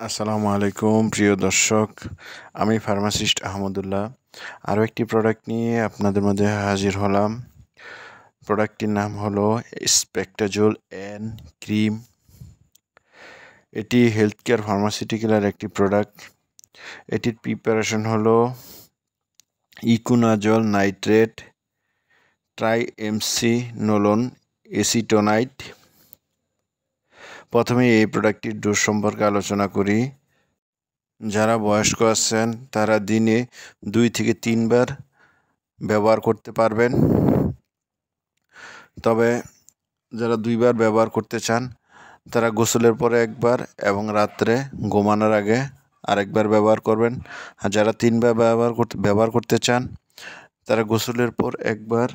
আসসালামু আলাইকুম প্রিয় দর্শক, আমি ফার্মাসিস্ট আহমদুল্লাহ আরও একটি প্রোডাক্ট নিয়ে আপনাদের মধ্যে হাজির হলাম। প্রোডাক্টটির নাম হলো স্পেকটাজোল এন ক্রিম। এটি হেলথ কেয়ার ফার্মাসিউটিক্যালের একটি প্রোডাক্ট। এটির প্রিপারেশন হলো ইকুনাজল নাইট্রেট, ট্রাইএমসি নোলন এসিটোনাইট। প্রথমে এই প্রোডাক্টটির ডোজ সম্পর্কে আলোচনা করি। যারা বয়স্ক আছেন তারা দিনে 2 থেকে 3 বার ব্যবহার করতে পারবেন। তবে যারা 2 বার ব্যবহার করতে চান তারা গোসলের পরে একবার এবং রাত্রে ঘুমানোর আগে আরেকবার ব্যবহার করবেন। আর যারা 3 বার ব্যবহার করতে চান তারা গোসলের পর একবার,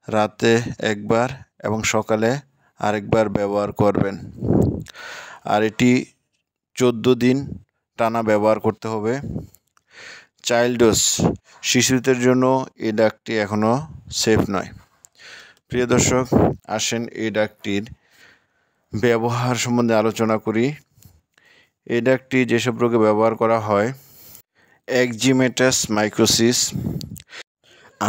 রাতে একবার এবং সকালে আরেকবার ব্যবহার করবেন। আর এটি 14 দিন টানা ব্যবহার করতে হবে। চাইল্ড ডোজ, শিশুদের জন্য এই ড্রাগটি এখনও সেফ নয়। প্রিয় দর্শক, আসেন এই ড্রাগটির ব্যবহার সম্বন্ধে আলোচনা করি। এই ড্রাগটি যেসব রোগে ব্যবহার করা হয়: একজিমেটাস মাইকোসিস,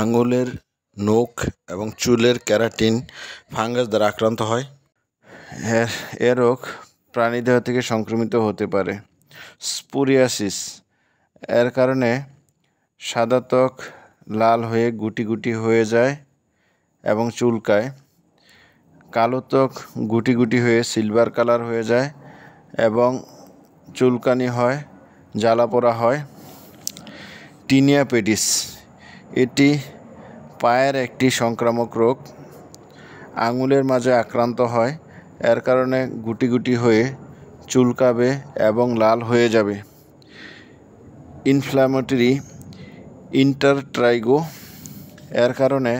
আঙুলের নখ এবং চুলের কেরাটিন ফাঙ্গাস দ্বারা আক্রান্ত হয়। এ রোগ প্রাণীদেহ থেকে সংক্রমিত হতে পারে। স্পোরিয়াসিস, এর কারণে সাদা ত্বক লাল হয়ে গুটি গুটি হয়ে যায় এবং চুলকায়। কালো ত্বক গুটি গুটি হয়ে সিলভার কালার হয়ে যায় এবং চুলকানি হয়, জ্বালা পোড়া হয়। টিনিয়া পেডিস, এটি পায়ের একটি সংক্রামক রোগ। আঙুলের মাঝে আক্রান্ত হয়, এর কারণে গুটি গুটি হয়ে চুলকাবে এবং লাল হয়ে যাবে। ইনফ্ল্যামেটরি ইন্টারট্রাইগো, এর কারণে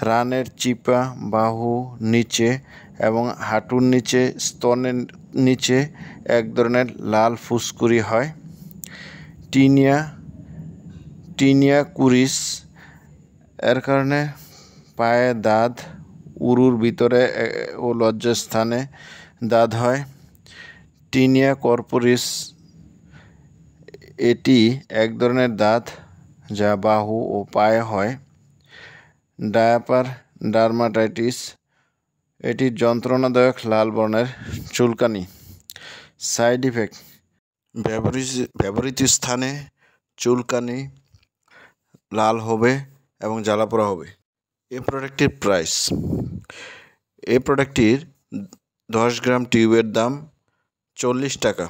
রানের চিপা, বাহু নিচে এবং হাঁটুর নিচে, স্তনের নিচে এক ধরনের লাল ফুসকুড়ি হয়। টিনিয়া কুরিস, এর কারণে পায়ে দাঁত, উরুর ভিতরে ও লজ্জাস্থানে দাঁত হয়। টিনিয়া কর্পোরিস, এটি এক ধরনের দাঁত যা বাহু ও পায়ে হয়। ডায়াপার ডার্মাটাইটিস, এটি যন্ত্রণাদায়ক লাল বর্ণের চুলকানি। সাইড ইফেক্ট: ব্যবহৃত স্থানে চুলকানি, লাল হবে এবং জ্বালাপোড়া হবে। এই প্রোডাক্টটির প্রাইস: এই প্রোডাক্টটির 10 গ্রাম টিউবের দাম 40 টাকা।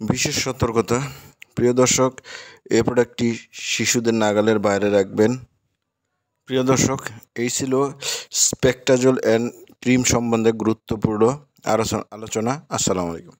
বিশেষ সতর্কতা: প্রিয় দর্শক, এই প্রোডাক্টটি শিশুদের নাগালের বাইরে রাখবেন। প্রিয় দর্শক, এই ছিল স্পেকটাজোল এন্ড ক্রিম সম্বন্ধে গুরুত্বপূর্ণ আলোচনা। আসসালামু আলাইকুম।